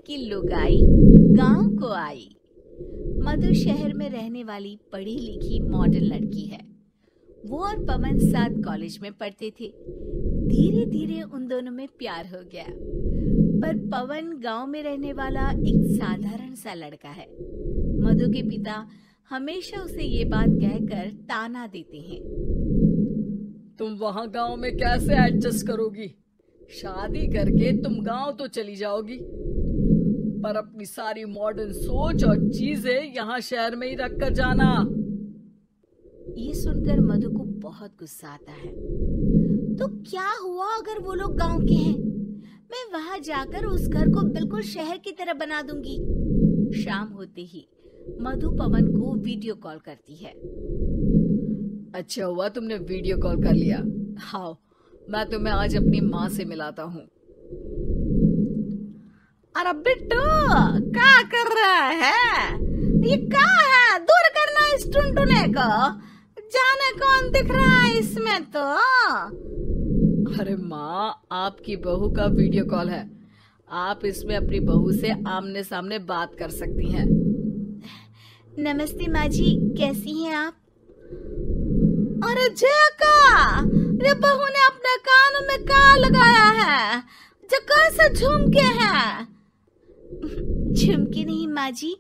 कि लुगाई गांव को आई। मधु शहर में रहने वाली पढ़ी लिखी मॉडर्न लड़की है। वो और पवन साथ कॉलेज में पढ़ते थे। धीरे धीरे उन दोनों में प्यार हो गया। पर पवन गांव में रहने वाला एक साधारण सा लड़का है। मधु के पिता हमेशा उसे ये बात कहकर ताना देते हैं, तुम वहां गांव में कैसे एडजस्ट करोगी? शादी करके तुम गांव तो चली जाओगी, पर अपनी सारी मॉडर्न सोच और चीजें यहाँ शहर में ही रख कर जाना। ये सुनकर मधु को बहुत गुस्सा आता है। तो क्या हुआ अगर वो लोग गांव के हैं? मैं वहां जाकर उस घर को बिल्कुल शहर की तरह बना दूंगी। शाम होते ही मधु पवन को वीडियो कॉल करती है। अच्छा हुआ तुमने वीडियो कॉल कर लिया। हाँ, मैं तुम्हें आज अपनी माँ से मिलाता हूँ। अरे बिट्टू, क्या कर रहा है? ये क्या है? दूर करना इस टुनटुने को। जाने कौन दिख रहा है इसमें तो। अरे माँ, आपकी बहू का वीडियो कॉल है। आप इसमें अपनी बहू से आमने सामने बात कर सकती हैं। नमस्ते माँ जी, कैसी हैं आप? अरे जका, ये बहू ने अपने कानों में क्या लगाया है? जका से झुमके हैं। झुमके नहीं माँ जी,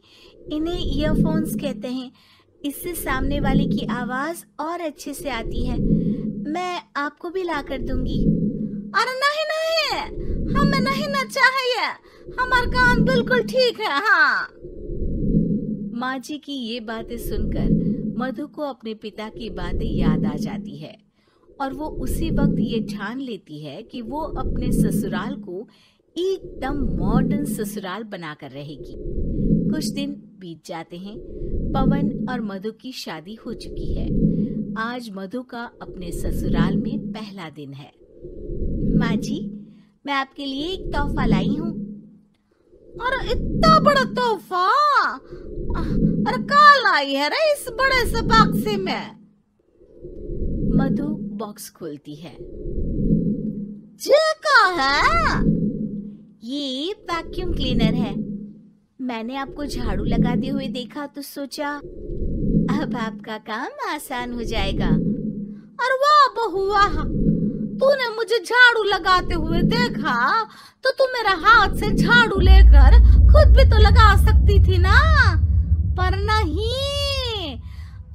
इन्हें ईयरफोन्स कहते हैं। इससे सामने वाले की आवाज और अच्छे से आती है। मैं आपको भी ला कर दूंगी। अरे नहीं नहीं, हमें नहीं ना चाहिए। हमारा कान बिल्कुल ठीक है। हाँ। माँ जी की ये बातें सुनकर मधु को अपने पिता की बातें याद आ जाती है और वो उसी वक्त ये ठान लेती है कि वो अपने ससुराल को एकदम मॉडर्न ससुराल बनाकर रहेगी। कुछ दिन बीत जाते हैं। पवन और मधु की शादी हो चुकी है। आज मधु का अपने ससुराल में पहला दिन है। माँ जी, मैं आपके लिए एक तोहफा लाई हूँ। अरे इतना बड़ा तोहफा? अरे क्या लाई है रे इस बड़े से बक्से में? मधु बॉक्स खोलती है। ये क्या है? ये वैक्यूम क्लीनर है। मैंने आपको झाड़ू लगाते हुए देखा तो सोचा अब आपका काम आसान हो जाएगा। अरे वाह बहू वाह, तूने मुझे झाड़ू लगाते हुए देखा तो तू मेरा हाथ से झाड़ू लेकर खुद भी तो लगा सकती थी ना। पर नहीं,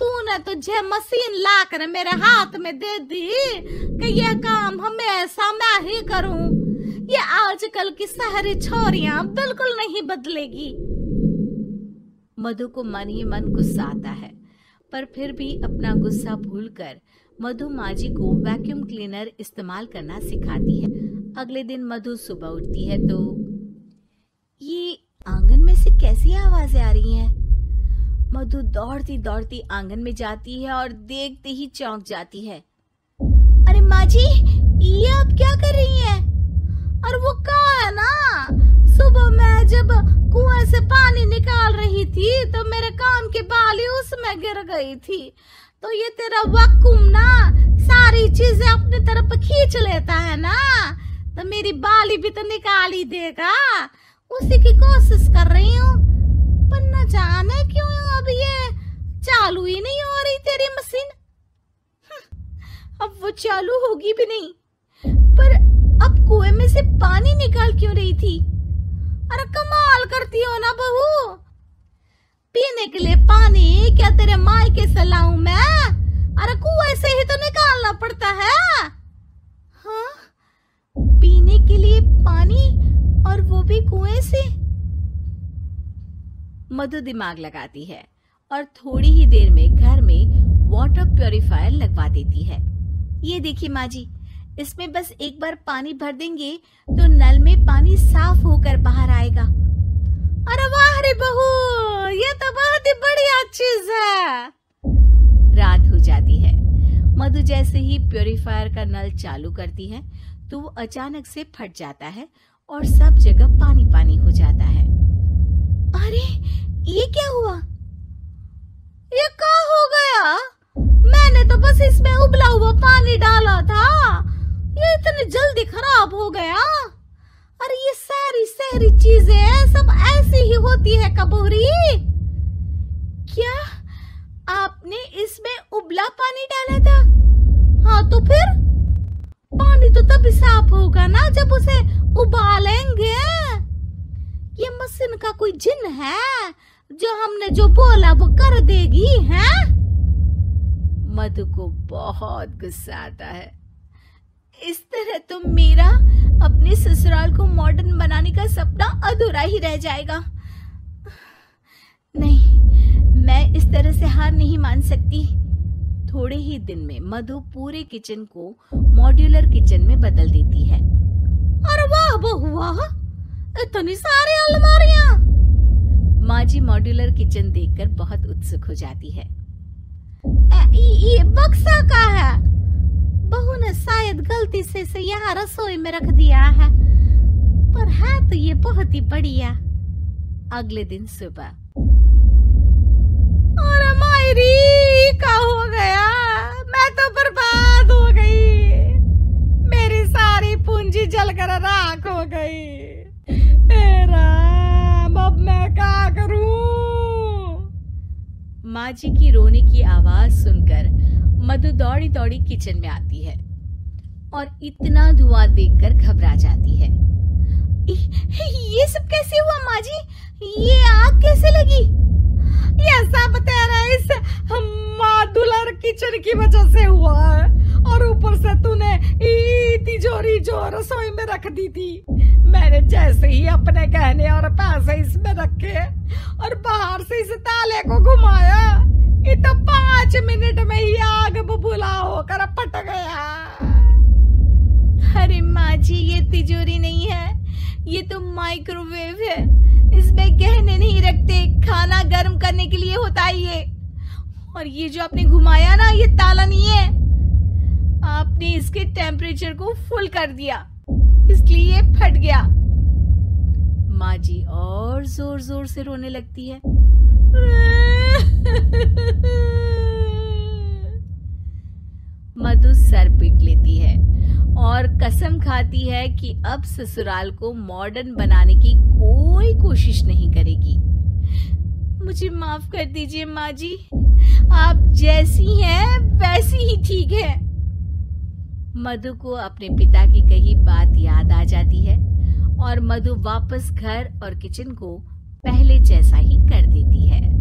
तूने तुझे मशीन लाकर मेरे हाथ में दे दी कि यह काम हमेशा मैं ही करूं। ये आजकल की शहरी छोरियां बिल्कुल नहीं बदलेगी। मधु को मन ही मन गुस्सा आता है, पर फिर भी अपना गुस्सा भूलकर मधु माँ जी को वैक्यूम क्लीनर इस्तेमाल करना सिखाती है। अगले दिन मधु सुबह उठती है तो ये आंगन में से कैसी आवाजें आ रही हैं? मधु दौड़ती दौड़ती आंगन में जाती है और देखते ही चौंक जाती है। अरे माँ जी, ये आप क्या कर रही हैं? और वो क्या है ना, सुबह मैं जब कुएं से पानी निकाल रही थी तो मेरे कान की बाली उसमें गिर गई थी। तो ये तेरा वैक्यूम ना सारी चीजें अपनी तरफ खींच लेता है ना, तो मेरी बाली भी तो निकाल ही देगा। उसी की कोशिश कर रही हूँ, पर न जाने क्यों अब ये चालू ही नहीं हो रही तेरी मशीन। अब वो चालू होगी भी नहीं। पर अब कुएं में से पानी निकाल क्यों रही थी? अरे कमाल करती हो ना बहू। पीने के लिए पानी क्या तेरे मायके से लाऊं मैं? अरे कुएं से ही तो निकालना पड़ता है। हाँ, पीने के लिए पानी और वो भी कुएं से। मधु दिमाग लगाती है और थोड़ी ही देर में घर में वाटर प्यूरिफायर लगवा देती है। ये देखिए माँ जी, इसमें बस एक बार पानी भर देंगे तो नल में पानी साफ होकर बाहर आएगा। अरे वाह रे बहू, ये तो बहुत ही बढ़िया चीज है। रात हो जाती है। मधु जैसे ही प्यूरिफायर का नल चालू करती है तो वो अचानक से फट जाता है और सब जगह पानी पानी हो जाता है। अरे ये क्या हुआ? ये क्या हो गया? मैंने तो बस इसमें उबला हुआ पानी डाला था, ये इतनी जल्दी खराब हो गया। अरे ये सारी शहरी चीजें सब करती है कबूरी? क्या आपने इसमें उबला पानी डाला था? हाँ तो फिर पानी तो तभी साफ होगा ना जब उसे उबालेंगे। ये मशीन का कोई जिन है जो हमने जो बोला वो कर देगी है? मधु को बहुत गुस्सा आता है। इस तरह तो मेरा अपने ससुराल को मॉडर्न बनाने का सपना अधूरा ही रह जाएगा। नहीं, मैं इस तरह से हार नहीं मान सकती। थोड़े ही दिन में मधु पूरे किचन को मॉड्यूलर किचन में बदल देती है। अरे वाह बहुआ, इतनी सारी अलमारियां! माँ जी मॉड्यूलर किचन देखकर बहुत उत्सुक हो जाती है। ये बक्सा का है? बहू ने शायद गलती से इसे यहाँ रसोई में रख दिया है, पर है तो ये बहुत ही बढ़िया। अगले दिन सुबह। अरे मायरी, क्या हो गया? मैं तो बर्बाद हो गई। मेरी सारी पूंजी जलकर राख हो गई। अब मैं क्या करूं? माँ जी की रोने की आवाज सुनकर मधु दौड़ी दौड़ी किचन में आती है और इतना धुआं देखकर घबरा जाती है। ये सब कैसे हुआ माँ जी? ये आग कैसे लगी? ये सब तेरा इस मॉड्यूलर किचन की वजह से हुआ है, और ऊपर से तूने तिजोरी जो रसोई में रख दी थी। मैंने जैसे ही अपने गहने और पैसे इसमें रखे और बाहर से इस ताले को घुमाया, ये तो 5 मिनट में ही आग बबूला होकर फट गया। अरे माँ जी, ये तिजोरी नहीं है, ये तो माइक्रोवेव है। इसमें गहने नहीं रखते, खाना गर्म करने के लिए होता है ये। और ये जो आपने घुमाया ना, ये ताला नहीं है, आपने इसके टेम्परेचर को फुल कर दिया, इसलिए ये फट गया। माँ जी और जोर जोर से रोने लगती है। मधु सर पीट लेती है और कसम खाती है कि अब ससुराल को मॉडर्न बनाने की कोई कोशिश नहीं करेगी। मुझे माफ कर दीजिए माँ जी, आप जैसी हैं वैसी ही ठीक है। मधु को अपने पिता की कही बात याद आ जाती है और मधु वापस घर और किचन को पहले जैसा ही कर देती है।